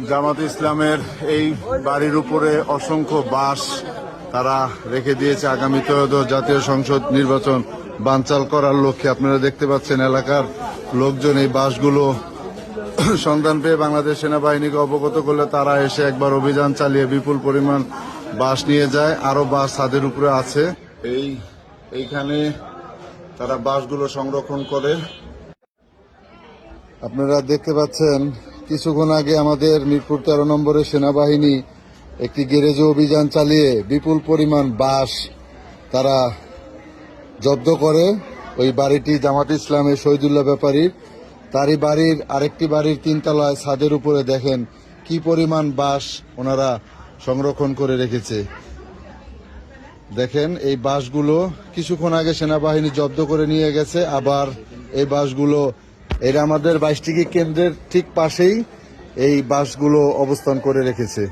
জামাত ইসলামের এই বাড়ির উপরে অসংখ্য বাঁশ তারা রেখে দিয়েছে আগামী ত্রয়োদশ জাতীয় সংসদ নির্বাচন বানচাল করার লক্ষ্যে। আপনারা দেখতে পাচ্ছেন এলাকার লোকজন এই বাঁশগুলো সন্ধান পেয়ে বাংলাদেশ সেনাবাহিনীকে অবগত করলে তারা এসে একবার অভিযান চালিয়ে বিপুল পরিমাণ বাঁশ নিয়ে যায়। আরো বাঁশ ছাদের উপরে আছে। এইখানে তারা বাঁশগুলো সংরক্ষণ করে। আপনারা দেখতে পাচ্ছেন কিছুক্ষণ আগে আমাদের মিরপুর 13 নম্বরের সেনাবাহিনী একটি গ্যারেজে অভিযান চালিয়ে বিপুল পরিমাণ বাঁশ তারা জব্দ করে। ওই বাড়িটি জামাত ইসলামের শহীদুল্লাহ ব্যাপারীর। তারই বাড়ির আরেকটি বাড়ির 3 তলায় ছাদের উপরে দেখেন কি পরিমাণ বাঁশ ওনারা সংরক্ষণ করে রেখেছে। দেখেন এই বাঁশগুলো কিছুক্ষণ আগে সেনাবাহিনী জব্দ করে নিয়ে গেছে। আবার এই বাঁশগুলো এরা আমাদের 22টি কেন্দ্রের ঠিক পাশেই এই বাঁশগুলো অবস্থান করে রেখেছে।